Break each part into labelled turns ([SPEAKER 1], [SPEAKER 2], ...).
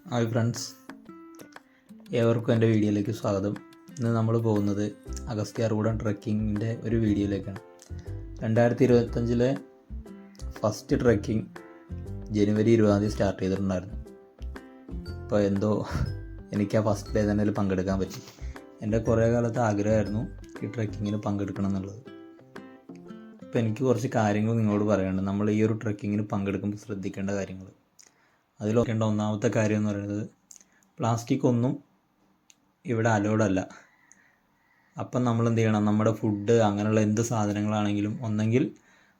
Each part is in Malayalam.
[SPEAKER 1] ഹായ് ഫ്രണ്ട്സ്, ഏവർക്കും എൻ്റെ വീഡിയോയിലേക്ക് സ്വാഗതം. ഇന്ന് നമ്മൾ പോകുന്നത് അഗസ്ത്യാർകൂടം ട്രെക്കിങ്ങിൻ്റെ ഒരു വീഡിയോയിലേക്കാണ്. 2025 ഫസ്റ്റ് ട്രെക്കിംഗ് ജനുവരി 20 സ്റ്റാർട്ട് ചെയ്തിട്ടുണ്ടായിരുന്നു. അപ്പോൾ എനിക്ക് ആ ഫസ്റ്റ് ഡേ തന്നെ പങ്കെടുക്കാൻ പറ്റി. എൻ്റെ കുറേ കാലത്തെ ആഗ്രഹമായിരുന്നു ഈ ട്രെക്കിങ്ങിന് പങ്കെടുക്കണം എന്നുള്ളത്. അപ്പോൾ എനിക്ക് കുറച്ച് കാര്യങ്ങൾ നിങ്ങളോട് പറയാനുണ്ട്. നമ്മൾ ഈ ഒരു ട്രെക്കിങ്ങിന് പങ്കെടുക്കുമ്പോൾ ശ്രദ്ധിക്കേണ്ട കാര്യങ്ങൾ. അതിൽ നോക്കേണ്ട ഒന്നാമത്തെ കാര്യം എന്ന് പറയുന്നത്, പ്ലാസ്റ്റിക് ഒന്നും ഇവിടെ അലൗഡല്ല. അപ്പം നമ്മൾ എന്ത് ചെയ്യണം, നമ്മുടെ ഫുഡ് അങ്ങനെയുള്ള എന്ത് സാധനങ്ങളാണെങ്കിലും ഒന്നെങ്കിൽ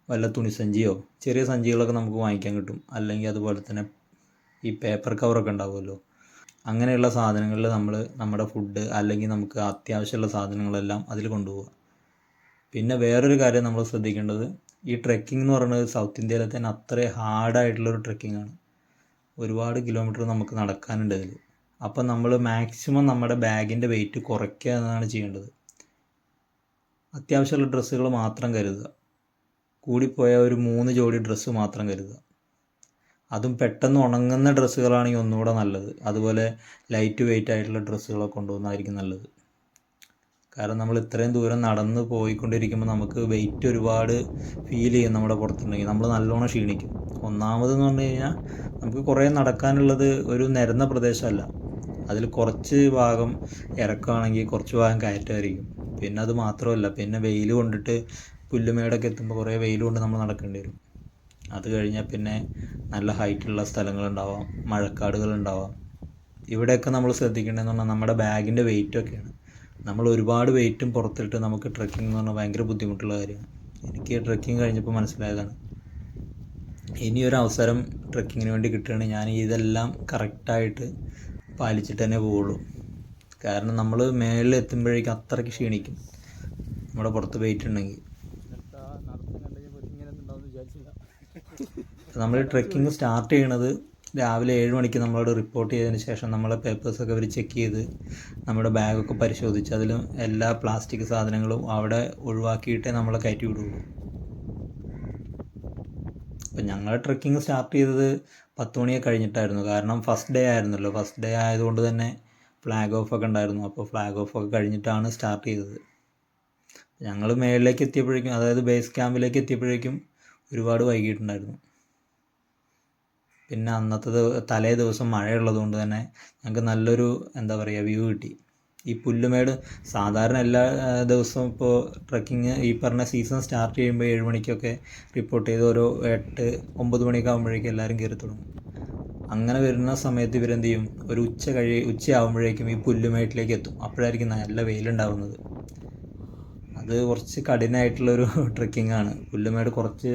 [SPEAKER 1] വല്ല തുണിസഞ്ചിയോ ചെറിയ സഞ്ചികളൊക്കെ നമുക്ക് വാങ്ങിക്കാൻ കിട്ടും, അല്ലെങ്കിൽ അതുപോലെ തന്നെ ഈ പേപ്പർ കവറൊക്കെ ഉണ്ടാവുമല്ലോ, അങ്ങനെയുള്ള സാധനങ്ങളിൽ നമ്മൾ നമ്മുടെ ഫുഡ് അല്ലെങ്കിൽ നമുക്ക് അത്യാവശ്യമുള്ള സാധനങ്ങളെല്ലാം അതിൽ കൊണ്ടുപോവുക. പിന്നെ വേറൊരു കാര്യം നമ്മൾ ശ്രദ്ധിക്കേണ്ടത്, ഈ ട്രെക്കിംഗ് എന്ന് പറയുന്നത് സൗത്ത് ഇന്ത്യയിലെ തന്നെ അത്രയും ഹാർഡായിട്ടുള്ളൊരു ട്രെക്കിംഗ് ആണ്. ഒരുപാട് കിലോമീറ്റർ നമുക്ക് നടക്കാനുണ്ട് ഇതിൽ. അപ്പം നമ്മൾ മാക്സിമം നമ്മുടെ ബാഗിൻ്റെ വെയിറ്റ് കുറയ്ക്കുക എന്നതാണ് ചെയ്യേണ്ടത്. അത്യാവശ്യമുള്ള ഡ്രസ്സുകൾ മാത്രം കരുതുക. കൂടിപ്പോയ ഒരു 3 ജോഡി ഡ്രസ്സ് മാത്രം കരുതുക. അതും പെട്ടെന്ന് ഉണങ്ങുന്ന ഡ്രസ്സുകളാണെങ്കിൽ ഒന്നുകൂടെ നല്ലത്. അതുപോലെ ലൈറ്റ് വെയിറ്റ് ആയിട്ടുള്ള ഡ്രസ്സുകളൊക്കെ കൊണ്ടുപോകുന്നതായിരിക്കും നല്ലത്. കാരണം നമ്മൾ ഇത്രയും ദൂരം നടന്ന് പോയിക്കൊണ്ടിരിക്കുമ്പോൾ നമുക്ക് വെയിറ്റ് ഒരുപാട് ഫീൽ ചെയ്യും. നമ്മുടെ പുറത്തുണ്ടെങ്കിൽ നമ്മൾ നല്ലോണം ക്ഷീണിക്കും. ഒന്നാമതെന്ന് പറഞ്ഞു കഴിഞ്ഞാൽ നമുക്ക് കുറേ നടക്കാനുള്ളത് ഒരു നിരന്ന പ്രദേശമല്ല. അതിൽ കുറച്ച് ഭാഗം ഇറക്കമാണെങ്കിൽ കുറച്ച് ഭാഗം കയറ്റമായിരിക്കും. പിന്നെ അത് മാത്രമല്ല, പിന്നെ വെയിൽ കൊണ്ടിട്ട് പുല്ലുമേടൊക്കെ എത്തുമ്പോൾ കുറേ വെയിൽ കൊണ്ട് നമ്മൾ നടക്കേണ്ടി വരും. അത് കഴിഞ്ഞാൽ പിന്നെ നല്ല ഹൈറ്റുള്ള സ്ഥലങ്ങളുണ്ടാവാം, മഴക്കാടുകളുണ്ടാവാം. ഇവിടെയൊക്കെ നമ്മൾ ശ്രദ്ധിക്കേണ്ടതെന്ന് പറഞ്ഞാൽ നമ്മുടെ ബാഗിൻ്റെ വെയിറ്റൊക്കെയാണ്. നമ്മൾ ഒരുപാട് വെയിറ്റും പുറത്തിട്ട് നമുക്ക് ട്രെക്കിംഗ് എന്ന് പറഞ്ഞാൽ ഭയങ്കര ബുദ്ധിമുട്ടുള്ള കാര്യമാണ്. എനിക്ക് ട്രെക്കിംഗ് കഴിഞ്ഞപ്പോൾ മനസ്സിലായതാണ്. ഇനിയൊരു അവസരം ട്രെക്കിങ്ങിന് വേണ്ടി കിട്ടുകയാണെങ്കിൽ ഞാൻ ഇതെല്ലാം കറക്റ്റായിട്ട് പാലിച്ചിട്ട് തന്നെ പോവുള്ളൂ. കാരണം നമ്മൾ മേളിൽ എത്തുമ്പോഴേക്കും അത്രയ്ക്ക് ക്ഷീണിക്കും നമ്മുടെ പുറത്ത് വെയിറ്റ് ഉണ്ടെങ്കിൽ. നമ്മൾ ട്രെക്കിംഗ് സ്റ്റാർട്ട് ചെയ്യണത് രാവിലെ 7 മണിക്ക് നമ്മളോട് റിപ്പോർട്ട് ചെയ്തതിന് ശേഷം നമ്മളെ പേപ്പേഴ്സൊക്കെ അവർ ചെക്ക് ചെയ്ത് നമ്മുടെ ബാഗൊക്കെ പരിശോധിച്ച് അതിൽ എല്ലാ പ്ലാസ്റ്റിക് സാധനങ്ങളും അവിടെ ഒഴിവാക്കിയിട്ടേ നമ്മളെ കയറ്റി വിടുള്ളൂ. അപ്പം ഞങ്ങൾ ട്രെക്കിംഗ് സ്റ്റാർട്ട് ചെയ്തത് 10 മണിയൊക്കെ കഴിഞ്ഞിട്ടായിരുന്നു. കാരണം ഫസ്റ്റ് ഡേ ആയിരുന്നല്ലോ. ഫസ്റ്റ് ഡേ ആയതുകൊണ്ട് തന്നെ ഫ്ലാഗ് ഓഫ് ഒക്കെ ഉണ്ടായിരുന്നു. അപ്പോൾ ഫ്ലാഗ് ഓഫ് ഒക്കെ കഴിഞ്ഞിട്ടാണ് സ്റ്റാർട്ട് ചെയ്തത്. ഞങ്ങൾ മേളിലേക്ക് എത്തിയപ്പോഴേക്കും, അതായത് ബേസ് ക്യാമ്പിലേക്ക് എത്തിയപ്പോഴേക്കും ഒരുപാട് വൈകിട്ടുണ്ടായിരുന്നു. പിന്നെ അന്നത്തെ തലേ ദിവസം മഴയുള്ളത് തന്നെ ഞങ്ങൾക്ക് നല്ലൊരു വ്യൂ കിട്ടി. ഈ പുല്ലുമേട് സാധാരണ എല്ലാ ദിവസവും ഇപ്പോൾ ട്രെക്കിങ് ഈ പറഞ്ഞ സീസൺ സ്റ്റാർട്ട് ചെയ്യുമ്പോൾ 7 മണിക്കൊക്കെ റിപ്പോർട്ട് ചെയ്ത് ഒരു 8-9 മണിയൊക്കെ ആകുമ്പോഴേക്കും എല്ലാവരും കയറി തുടങ്ങും. അങ്ങനെ വരുന്ന സമയത്ത് ഇവരെന്ത് ചെയ്യും, ഒരു ഉച്ചയാകുമ്പോഴേക്കും ഈ പുല്ലുമേട്ടിലേക്ക് എത്തും. അപ്പോഴായിരിക്കും നല്ല വെയിലുണ്ടാവുന്നത്. അത് കുറച്ച് കഠിനമായിട്ടുള്ളൊരു ട്രെക്കിംഗ് ആണ്. പുല്ലുമേട് കുറച്ച്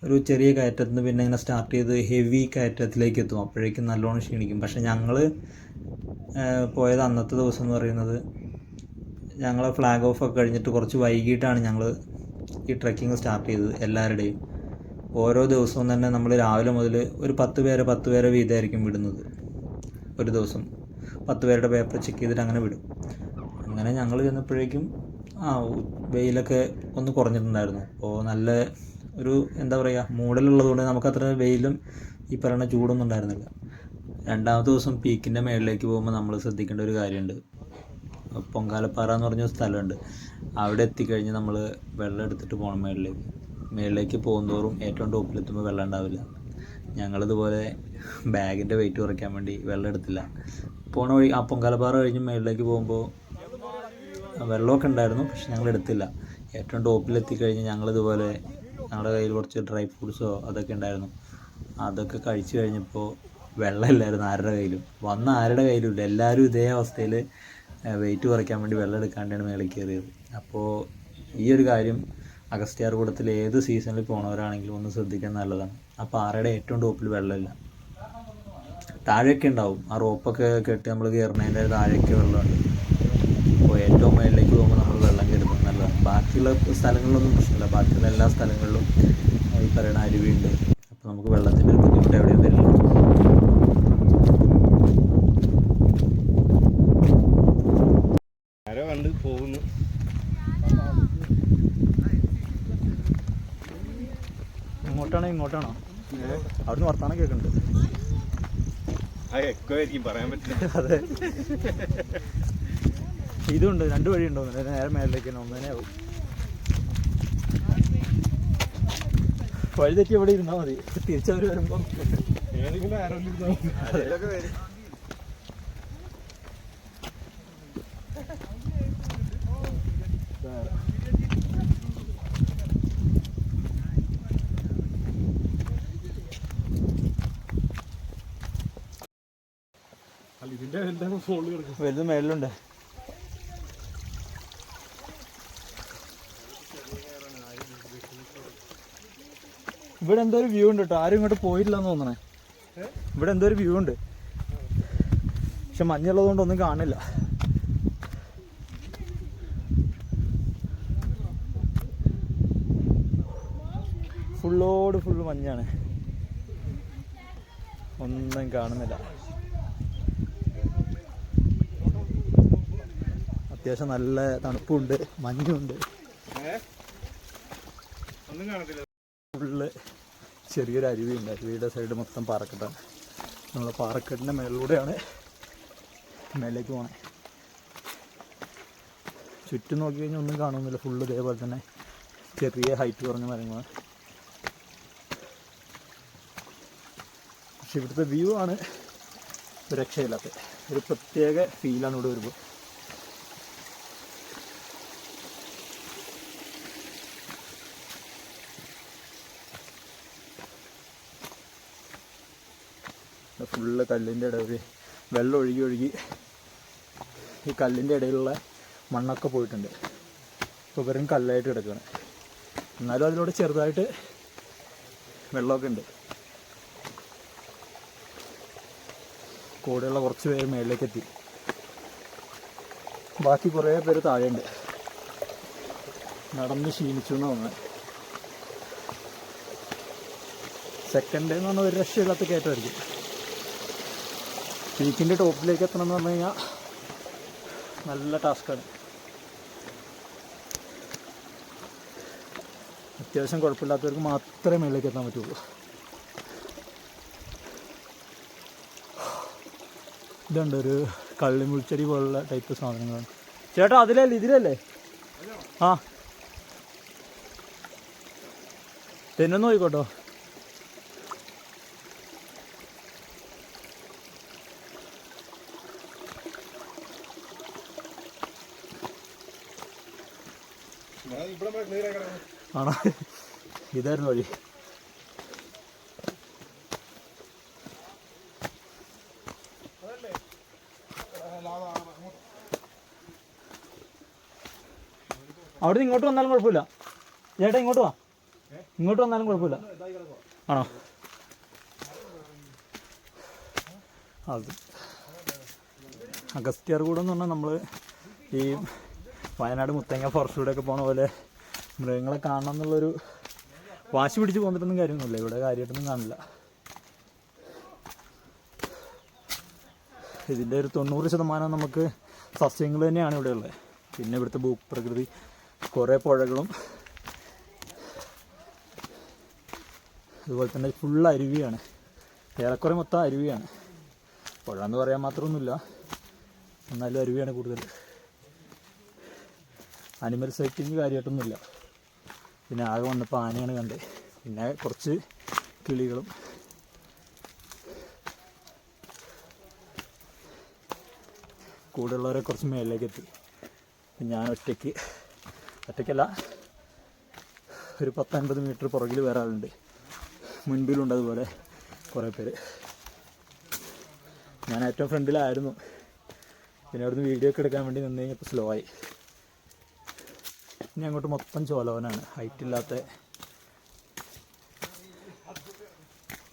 [SPEAKER 1] ഒരു ചെറിയ കയറ്റത്തിൽ നിന്ന് പിന്നെ ഇങ്ങനെ സ്റ്റാർട്ട് ചെയ്ത് ഹെവി കയറ്റത്തിലേക്ക് എത്തും. അപ്പോഴേക്കും നല്ലോണം ക്ഷീണിക്കും. പക്ഷേ ഞങ്ങൾ പോയത് അന്നത്തെ ദിവസം എന്ന് പറയുന്നത്, ഞങ്ങൾ ഫ്ലാഗ് ഓഫ് ഒക്കെ കഴിഞ്ഞിട്ട് കുറച്ച് വൈകിട്ടാണ് ഞങ്ങൾ ഈ ട്രെക്കിംഗ് സ്റ്റാർട്ട് ചെയ്തത്. എല്ലാവരുടെയും ഓരോ ദിവസവും തന്നെ നമ്മൾ രാവിലെ മുതൽ ഒരു 10 പേരെ വീതമായിരിക്കും വിടുന്നത്. ഒരു ദിവസം 10 പേരുടെ പേപ്പർ ചെക്ക് ചെയ്തിട്ട് അങ്ങനെ വിടും. അങ്ങനെ ഞങ്ങൾ ചെന്നപ്പോഴേക്കും വെയിലൊക്കെ ഒന്ന് കുറഞ്ഞിട്ടുണ്ടായിരുന്നു. അപ്പോൾ നല്ല ഒരു മൂടലുള്ളതുകൊണ്ട് നമുക്കത്ര വെയിലും ഈ പറയുന്ന ചൂടൊന്നും ഉണ്ടായിരുന്നില്ല. രണ്ടാമത്തെ ദിവസം പീക്കിൻ്റെ മേളിലേക്ക് പോകുമ്പോൾ നമ്മൾ ശ്രദ്ധിക്കേണ്ട ഒരു കാര്യമുണ്ട്. പൊങ്കാലപ്പാറ എന്ന് പറഞ്ഞ സ്ഥലമുണ്ട്. അവിടെ എത്തിക്കഴിഞ്ഞ് നമ്മൾ വെള്ളം എടുത്തിട്ട് പോകണം മേളിലേക്ക് പോകുന്തോറും ഏറ്റവും ടോപ്പിലെത്തുമ്പോൾ വെള്ളം ഉണ്ടാവില്ല. ഞങ്ങളിതുപോലെ ബാഗിൻ്റെ വെയിറ്റ് കുറയ്ക്കാൻ വേണ്ടി വെള്ളം എടുത്തില്ല. പോണ വഴി പൊങ്കാലപ്പാറ കഴിഞ്ഞ് മേളിലേക്ക് പോകുമ്പോൾ വെള്ളമൊക്കെ ഉണ്ടായിരുന്നു, പക്ഷെ ഞങ്ങൾ എടുത്തില്ല. ഏറ്റവും ടോപ്പിലെത്തിക്കഴിഞ്ഞ് ഞങ്ങളിതുപോലെ ഞങ്ങളുടെ കയ്യിൽ കുറച്ച് ഡ്രൈ ഫ്രൂട്ട്സോ അതൊക്കെ ഉണ്ടായിരുന്നു. അതൊക്കെ കഴിച്ച് കഴിഞ്ഞപ്പോൾ വെള്ളമില്ലായിരുന്നു ആരുടെ കയ്യിലും. ആരുടെ കയ്യിലും ഇല്ല. എല്ലാവരും ഇതേ അവസ്ഥയിൽ വെയിറ്റ് കുറയ്ക്കാൻ വേണ്ടി വെള്ളം എടുക്കാണ്ടാണ് മേളിൽ കയറിയത്. അപ്പോൾ ഈ ഒരു കാര്യം അഗസ്ത്യാർകൂടത്തിൽ ഏത് സീസണിൽ പോണവരാണെങ്കിലും ഒന്ന് ശ്രദ്ധിക്കാൻ നല്ലതാണ്. ആ പാറയുടെ ഏറ്റവും ടോപ്പിൽ വെള്ളമില്ല. താഴെയൊക്കെ ഉണ്ടാവും. ആ റോപ്പൊക്കെ കെട്ടി നമ്മൾ കയറുന്നതിൻ്റെ താഴെയൊക്കെ വെള്ളമുണ്ട്. അപ്പോൾ ഏറ്റവും മേളിലേക്ക് പോകുമ്പോൾ നമ്മൾ വെള്ളം കയറുന്നത് നല്ലതാണ്. ബാക്കിയുള്ള സ്ഥലങ്ങളിലൊന്നും പ്രശ്നമില്ല. ബാക്കിയുള്ള എല്ലാ സ്ഥലങ്ങളിലും ഈ പറയുന്ന അരുവിയുണ്ട്. അപ്പോൾ നമുക്ക് വെള്ളത്തിൻ്റെ ഒരു ബുദ്ധിമുട്ട് എവിടെയും വരില്ല.
[SPEAKER 2] ആരോ കണ്ട് പോകുന്നു.
[SPEAKER 1] ഇങ്ങോട്ടാണോ അവിടുന്ന് വർത്താനം കേൾക്കുന്നുണ്ട്.
[SPEAKER 2] പറയാൻ പറ്റില്ല.
[SPEAKER 1] അതെ, ഇതുണ്ട് 2 വഴി ഉണ്ടോ നേരെ മേളിലേക്ക് തന്നെ ഒന്നേ ആവും. വഴി തെറ്റി എവിടെ ഇരുന്നാൽ മതി, തിരിച്ചവർ വരുമ്പം
[SPEAKER 2] ഏതെങ്കിലും ആരോഗ്യം ഇതിന്റെ
[SPEAKER 1] വലുത് മേളിലുണ്ട്. ഇവിടെ എന്തോ ഒരു വ്യൂ ഉണ്ട് കേട്ടോ, ആരും ഇങ്ങോട്ട് പോയിട്ടില്ലെന്ന് തോന്നണേ. ഇവിടെ എന്തോ ഒരു വ്യൂ ഉണ്ട്, പക്ഷെ മഞ്ഞുള്ളത് കൊണ്ട് ഒന്നും കാണില്ല. ഫുള്ള് മഞ്ഞാണ്, ഒന്നും കാണുന്നില്ല. അത്യാവശ്യം നല്ല തണുപ്പുണ്ട്, മഞ്ഞുണ്ട്. ഫുള്ള് ചെറിയൊരു അരുവിയുണ്ട്, അരുവിയുടെ സൈഡ് മൊത്തം പാറക്കെട്ടാണ്. നമ്മൾ പാറക്കെട്ടിൻ്റെ മേളിലൂടെയാണ് മേലേക്ക് പോകണേ. ചുറ്റും നോക്കി കഴിഞ്ഞാൽ ഒന്നും കാണുന്നില്ല, ഫുള്ള് ഇതേപോലെ തന്നെ ചെറിയ ഹൈറ്റ് കുറഞ്ഞ മരങ്ങളാണ്. പക്ഷെ ഇവിടുത്തെ വ്യൂ ആണ് രക്ഷയില്ലാത്ത ഒരു പ്രത്യേക ഫീലാണ് ഇവിടെ വരുമ്പോൾ. ഫുള്ള് കല്ലിൻ്റെ ഇടയിൽ വെള്ളം ഒഴുകി ഈ കല്ലിൻ്റെ ഇടയിലുള്ള മണ്ണൊക്കെ പോയിട്ടുണ്ട്. ഇപ്പോൾ വെറും കല്ലായിട്ട് കിടക്കുകയാണ്. എന്നാലും അതിലൂടെ ചെറുതായിട്ട് വെള്ളമൊക്കെ ഉണ്ട്. കൂടെയുള്ള കുറച്ച് പേര് മേളിലേക്ക് എത്തി, ബാക്കി കുറേ പേര് താഴെയുണ്ട്. നടന്ന് ക്ഷീണിച്ചു എന്ന് തോന്നുന്നത്. സെക്കൻഡ് ഡേ എന്ന് പറഞ്ഞാൽ ഒരു രക്ഷയില്ലാത്ത കയറ്റമായിരിക്കും. പീക്കിൻ്റെ ടോപ്പിലേക്ക് എത്തണം എന്ന് പറഞ്ഞു കഴിഞ്ഞാൽ നല്ല ടാസ്ക്കാണ്. അത്യാവശ്യം കുഴപ്പമില്ലാത്തവർക്ക് മാത്രമേ മേളിലേക്ക് എത്താൻ പറ്റുള്ളൂ. ഇതുണ്ട് ഒരു കള്ളിമുൾച്ചെടി പോലുള്ള ടൈപ്പ് സാധനങ്ങളാണ്. ചേട്ടാ അതിലല്ലേ ഇതിലല്ലേ? ആ തെന്നൊന്ന് നോക്കിക്കോട്ടോ. ആണോ? ഇതായിരുന്നു വഴി. അവിടെ നിന്ന് ഇങ്ങോട്ട് വന്നാലും കുഴപ്പമില്ല ചേട്ടാ, ഇങ്ങോട്ട് വാ. ഇങ്ങോട്ട് വന്നാലും കുഴപ്പമില്ല. ആണോ? അത് അഗസ്ത്യാർകൂടം എന്ന് പറഞ്ഞാൽ നമ്മൾ ഈ വയനാട് മുത്തങ്ങ ഫോറസ്റ്റിലൂടെയൊക്കെ പോണ പോലെ മൃഗങ്ങളെ കാണണം എന്നുള്ളൊരു വാശി പിടിച്ച് പോന്നിട്ടൊന്നും കാര്യമൊന്നുമില്ല. ഇവിടെ കാര്യമായിട്ടൊന്നും കാണില്ല. ഇതിൻ്റെ ഒരു 90% നമുക്ക് സസ്യങ്ങൾ തന്നെയാണ് ഇവിടെ ഉള്ളത്. പിന്നെ ഇവിടുത്തെ ഭൂപ്രകൃതി കുറേ പുഴകളും അതുപോലെ തന്നെ ഫുൾ അരുവിയാണ്. ഏറെക്കുറെ മൊത്തം അരുവിയാണ്. പുഴ എന്ന് പറയാൻ മാത്രമൊന്നുമില്ല, എന്നാലും അരുവിയാണ് കൂടുതൽ. അനിമൽ സൈറ്റിങ് കാര്യമായിട്ടൊന്നുമില്ല. പിന്നെ ആകെ വന്നപ്പോൾ ആനയാണ് കണ്ടത്, പിന്നെ കുറച്ച് കിളികളും. കൂടെയുള്ളവരെ കുറച്ച് മേലിലേക്ക് എത്തി. ഞാൻ ഒറ്റയ്ക്കല്ല, ഒരു 10-50 മീറ്റർ പുറകിൽ വേറെ ആളുണ്ട്, മുൻപിലുണ്ട് അതുപോലെ കുറേ പേര്. ഞാൻ ഏറ്റവും ഫ്രണ്ടിലായിരുന്നു. പിന്നെ അവിടുന്ന് വീഡിയോ ഒക്കെ എടുക്കാൻ വേണ്ടി നിന്ന് കഴിഞ്ഞപ്പോൾ സ്ലോ ആയി. ഇനി അങ്ങോട്ട് മൊത്തം ചോലവനാണ്. ഹൈറ്റ് ഇല്ലാത്ത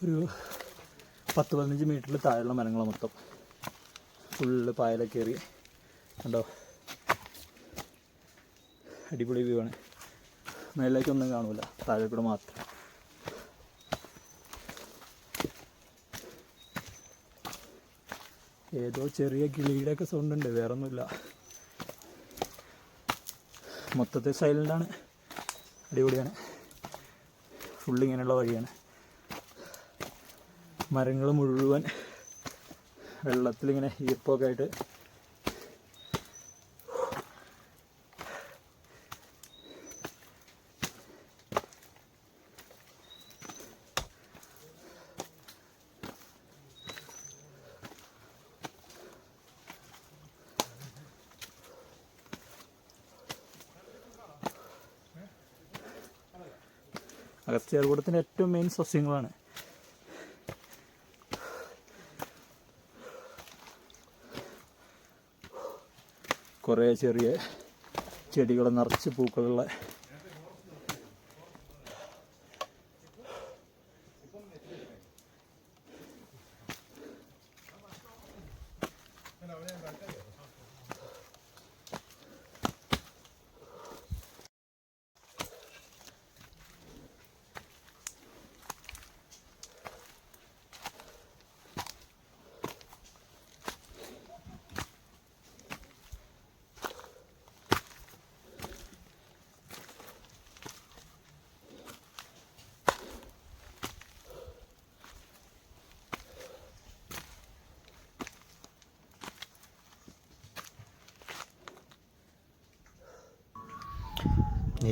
[SPEAKER 1] ഒരു 10-15 മീറ്ററിൽ താഴെയുള്ള മരങ്ങൾ മൊത്തം ഫുള്ള് പായലൊക്കെ കയറി കണ്ടോ. അടിപൊളി വ്യൂ ആണ്. മേളിലേക്കൊന്നും കാണൂല, താഴെ കൂടെ മാത്രം. ഏതോ ചെറിയ കിളിയുടെയൊക്കെ സൗണ്ട് ഉണ്ട്, വേറെ ഒന്നുമില്ല. മൊത്തത്തിൽ സൈലൻ്റാണ്, അടിപൊളിയാണ്. ഫുള്ള് ഇങ്ങനെയുള്ള വഴിയാണ്. മരങ്ങൾ മുഴുവൻ വെള്ളത്തിലിങ്ങനെ ഈർപ്പൊക്കെ ആയിട്ട് അഗസ്ത്യാർകൂടത്തിൻ്റെ ഏറ്റവും മെയിൻ സസ്യങ്ങളാണ്. കുറേ ചെറിയ ചെടികൾ നിറച്ച് പൂക്കളുള്ള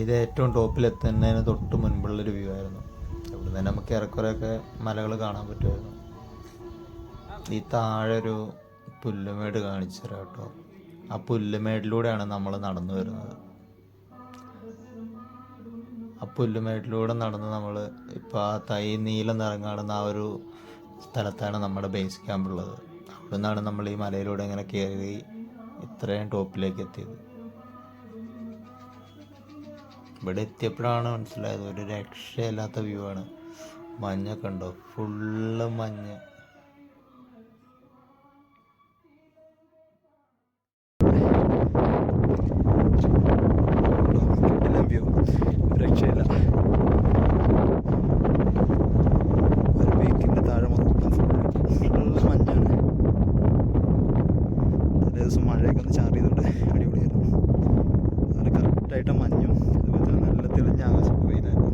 [SPEAKER 1] ഇത് ഏറ്റവും ടോപ്പിലെത്തുന്നതിന് തൊട്ട് മുൻപുള്ളൊരു വ്യൂ ആയിരുന്നു. ഇവിടെ നിന്ന് നമുക്ക് ഏറെക്കുറെയൊക്കെ മലകൾ കാണാൻ പറ്റുമായിരുന്നു. ഈ താഴെ ഒരു പുല്ലുമേട് കാണിച്ചു തരാം കേട്ടോ. ആ പുല്ലുമേടിലൂടെയാണ് നമ്മൾ നടന്നു വരുന്നത്. ആ പുല്ലുമേട്ടിലൂടെ നടന്ന് നമ്മൾ ഇപ്പോൾ ആ നീല നിറം കാണുന്ന ആ ഒരു സ്ഥലത്താണ് നമ്മുടെ ബേസ് ക്യാമ്പ് ഉള്ളത്. അവിടെ നിന്നാണ് നമ്മൾ ഈ മലയിലൂടെ ഇങ്ങനെ കയറി ഇത്രയും ടോപ്പിലേക്ക് എത്തിയത്. ഇവിടെ എത്തിയപ്പോഴാണ് മനസ്സിലായത് ഒരു രക്ഷയില്ലാത്ത വ്യൂ ആണ്. മഞ്ഞൊക്കെ ഉണ്ടോ, ഫുള്ള് മഞ്ഞ്. വ്യൂ രക്ഷയില്ല. ഒരു ബേക്കിൻ്റെ താഴെ മൊത്തം ഫുള്ള് മഞ്ഞാണ്. തലേ ദിവസം മഴയൊക്കെ ഒന്ന് ചാറിയതുകൊണ്ട് അടിപൊളിയായിരുന്നു. അതുപോലെ കറക്റ്റായിട്ട് മഞ്ഞും അതുപോലെ നല്ല തെളിഞ്ഞ ആകാശം പോയില്ലായിരുന്നു.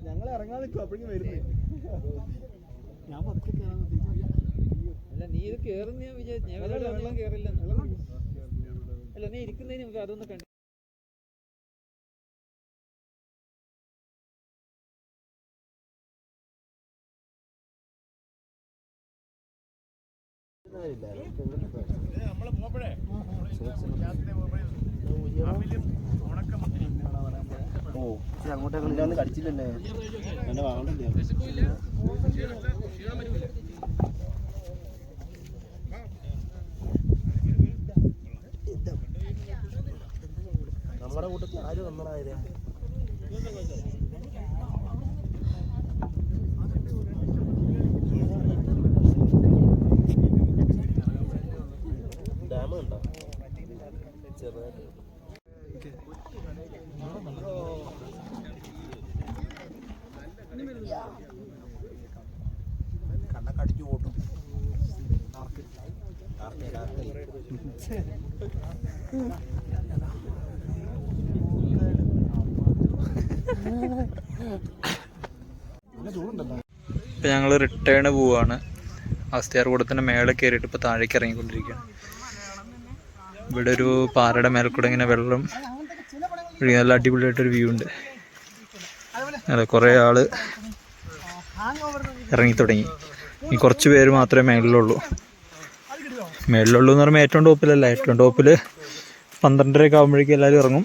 [SPEAKER 2] ഞങ്ങൾ ഇറങ്ങാൻ നിൽക്കും, അപ്പോഴേക്കും വരുന്നേ. ഞാൻ പതുക്കെ കയറാൻ
[SPEAKER 3] അല്ല, നീ ഇത് കേറുന്ന ഞാൻ വിചാരിച്ചു. ഞാൻ വെള്ളം കേറില്ല. അല്ല, നീ ഇരിക്കുന്നതിന് മുമ്പ് അതൊന്ന് കണ്ടു.
[SPEAKER 2] നമ്മള് പോപ്പഴേ
[SPEAKER 4] അങ്ങോട്ടൊക്കെ കടിച്ചില്ലല്ലേ എന്നെ വാങ്ങണ്ടല്ലേ. നമ്മുടെ കൂട്ടത്തിൽ ആര് നമ്മളായത് ഡാം ഉണ്ടോ ചെറുതായിട്ട് കണ്ണൊക്കെ അടിച്ചു കൂട്ടും.
[SPEAKER 1] ഇപ്പം ഞങ്ങൾ റിട്ടേൺ പോവുകയാണ്. അഗസ്ത്യാർകൂടത്തിൻ്റെ മേലെ കയറിയിട്ട് ഇപ്പോൾ താഴേക്ക് ഇറങ്ങിക്കൊണ്ടിരിക്കുകയാണ്. ഇവിടെ ഒരു പാറയുടെ മേലെ കൂടെ ഇങ്ങനെ വെള്ളം നല്ല അടിപൊളിയായിട്ടൊരു വ്യൂ ഉണ്ട്. അതെ, കുറേ ആൾ ഇറങ്ങി തുടങ്ങി. ഇനി കുറച്ച് പേര് മാത്രമേ മേളിലുള്ളൂ എന്ന് പറയുമ്പോൾ ഏറ്റവും ടോപ്പിലല്ല. ഏറ്റവും ടോപ്പിൽ 12:30 ആകുമ്പോഴേക്കും എല്ലാവരും ഇറങ്ങും.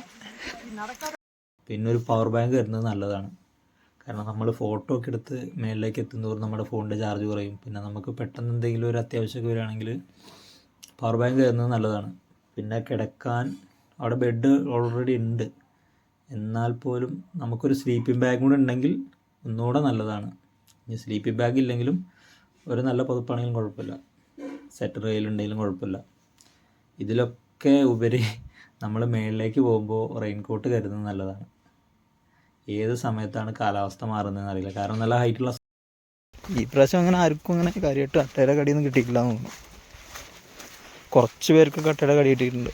[SPEAKER 1] പിന്നെ ഒരു പവർ ബാങ്ക് വരുന്നത് നല്ലതാണ്. കാരണം നമ്മൾ ഫോട്ടോ ഒക്കെ എടുത്ത് മേളിലേക്ക് എത്തുന്നതോറും നമ്മുടെ ഫോണിൻ്റെ ചാർജ് കുറയും. പിന്നെ നമുക്ക് പെട്ടെന്ന് എന്തെങ്കിലും ഒരു അത്യാവശ്യമൊക്കെ വരികയാണെങ്കിൽ പവർ ബാങ്ക് വരുന്നത് നല്ലതാണ്. പിന്നെ കിടക്കാൻ അവിടെ ബെഡ് ഓൾറെഡി ഉണ്ട്. എന്നാൽ പോലും നമുക്കൊരു സ്ലീപ്പിംഗ് ബാഗ് കൂടെ ഉണ്ടെങ്കിൽ ഒന്നുകൂടെ നല്ലതാണ്. ഇനി സ്ലീപ്പിംഗ് ബാഗ് ഇല്ലെങ്കിലും ഒരു നല്ല പുതപ്പാണെങ്കിലും കുഴപ്പമില്ല, സെറ്റർ കയ്യിലുണ്ടെങ്കിലും കുഴപ്പമില്ല. ഇതിലൊക്കെ ഉപരി നമ്മൾ മേളിലേക്ക് പോകുമ്പോൾ റെയിൻകോട്ട് കരുതുന്നത് നല്ലതാണ്. ഏത് സമയത്താണ് കാലാവസ്ഥ മാറുന്നതെന്ന് അറിയില്ല. കാരണം നല്ല ഹൈറ്റുള്ള ഈ പ്രാവശ്യം അങ്ങനെ ആർക്കും അങ്ങനെ കാര്യമായിട്ട് അട്ടയുടെ കടിയൊന്നും കിട്ടിയിട്ടില്ല എന്ന് തോന്നുന്നു. കുറച്ച് പേർക്ക് അട്ടയുടെ കടി കിട്ടിയിട്ടുണ്ട്.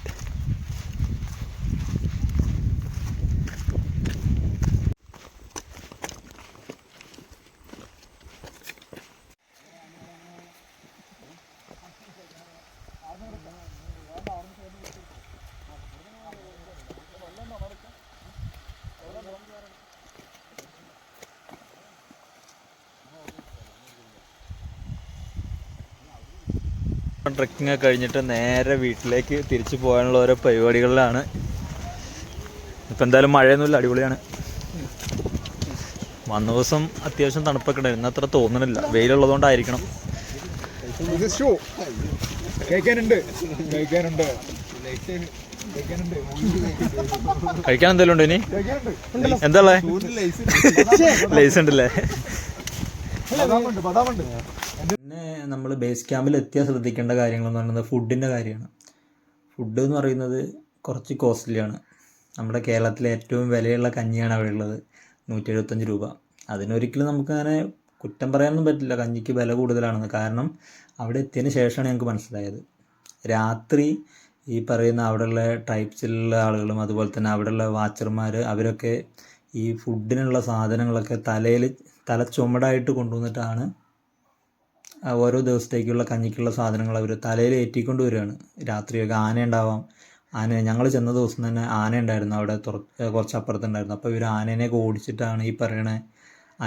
[SPEAKER 1] ട്രെക്കിങ് ഒക്കെ കഴിഞ്ഞിട്ട് നേരെ വീട്ടിലേക്ക് തിരിച്ചു പോകാനുള്ള ഓരോ പരിപാടികളിലാണ്. ഇപ്പം എന്തായാലും മഴയൊന്നുമില്ല, അടിപൊളിയാണ്. വന്ന ദിവസം അത്യാവശ്യം തണുപ്പൊക്കെ ഉണ്ടായിരുന്നു, ഇന്ന് അത്ര തോന്നണില്ല. വെയിലുള്ളതുകൊണ്ടായിരിക്കണം. കഴിക്കാൻ എന്തെങ്കിലും ഉണ്ടോ ഇനി? എന്താ ലൈസ് ഉണ്ടല്ലേ? പിന്നെ നമ്മൾ ബേസ് ക്യാമ്പിൽ എത്തിയാൽ ശ്രദ്ധിക്കേണ്ട കാര്യങ്ങളെന്ന് പറയുന്നത് ഫുഡിൻ്റെ കാര്യമാണ്. ഫുഡ് എന്ന് പറയുന്നത് കുറച്ച് കോസ്റ്റ്ലിയാണ്. നമ്മുടെ കേരളത്തിലെ ഏറ്റവും വിലയുള്ള കഞ്ഞിയാണ് അവിടെ ഉള്ളത്, 175 രൂപ. അതിനൊരിക്കലും നമുക്കങ്ങനെ കുറ്റം പറയാനൊന്നും പറ്റില്ല, കഞ്ഞിക്ക് വില കൂടുതലാണെന്ന്. കാരണം അവിടെ എത്തിയതിന് ശേഷമാണ് ഞങ്ങൾക്ക് മനസ്സിലായത്. രാത്രി ഈ പറയുന്ന അവിടെയുള്ള ട്രൈബ്സിലുള്ള ആളുകളും അതുപോലെ തന്നെ അവിടെയുള്ള വാച്ചർമാർ അവരൊക്കെ ഈ ഫുഡിനുള്ള സാധനങ്ങളൊക്കെ തല ചുമടായിട്ട് കൊണ്ടുവന്നിട്ടാണ് ഓരോ ദിവസത്തേക്കുള്ള കഞ്ഞിക്കുള്ള സാധനങ്ങൾ അവർ തലയിൽ ഏറ്റിക്കൊണ്ട് വരികയാണ്. രാത്രിയൊക്കെ ആന ഉണ്ടാവാം. ഞങ്ങൾ ചെന്ന ദിവസം തന്നെ ആന ഉണ്ടായിരുന്നു അവിടെ, കുറച്ച് അപ്പുറത്തുണ്ടായിരുന്നു. അപ്പോൾ ഇവർ ആനേനെയൊക്കെ ഓടിച്ചിട്ടാണ് ഈ പറയണ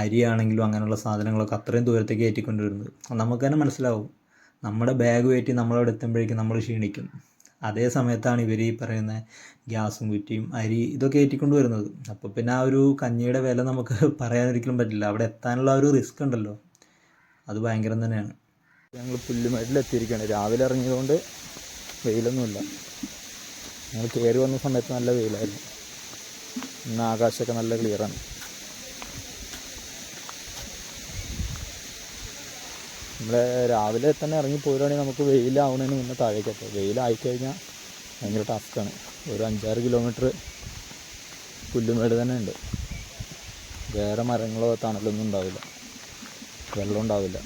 [SPEAKER 1] അരിയാണെങ്കിലും അങ്ങനെയുള്ള സാധനങ്ങളൊക്കെ അത്രയും ദൂരത്തേക്ക് ഏറ്റിക്കൊണ്ട് വരുന്നത്. നമുക്ക് തന്നെ മനസ്സിലാവും, നമ്മുടെ ബാഗ് കയറ്റി നമ്മളവിടെ എത്തുമ്പോഴേക്കും നമ്മൾ ക്ഷീണിക്കും. അതേ സമയത്താണ് ഇവർ ഈ പറയുന്ന ഗ്യാസും കുറ്റിയും അരി ഇതൊക്കെ ഏറ്റിക്കൊണ്ട് വരുന്നത്. അപ്പോൾ പിന്നെ ആ ഒരു കഞ്ഞിയുടെ വില നമുക്ക് പറയാനൊരിക്കലും പറ്റില്ല. അവിടെ എത്താനുള്ള ഒരു റിസ്ക് ഉണ്ടല്ലോ, അത് ഭയങ്കരം തന്നെയാണ്. ഞങ്ങൾ പുല്ലുമേട്ടിലെത്തിയിരിക്കുകയാണ്. രാവിലെ ഇറങ്ങിയതുകൊണ്ട് വെയിലൊന്നുമില്ല. ഞങ്ങൾ കയറി വന്ന സമയത്ത് നല്ല വെയിലായിരുന്നു. ഇന്ന് ആകാശമൊക്കെ നല്ല ക്ലിയറാണ്. നമ്മൾ രാവിലെ തന്നെ ഇറങ്ങി പോരുവാണെങ്കിൽ നമുക്ക് വെയിലാവുന്നതിന് മുന്നേ താഴേക്ക് എത്താം. വെയിലായിക്കഴിഞ്ഞാൽ ഭയങ്കര ടാസ്ക്കാണ്. ഒരു 5-6 കിലോമീറ്റർ പുല്ലുമേട് തന്നെ ഉണ്ട്. വേറെ മരങ്ങളോ തണലൊന്നും ഉണ്ടാവില്ല, വെള്ളം ഉണ്ടാവില്ല.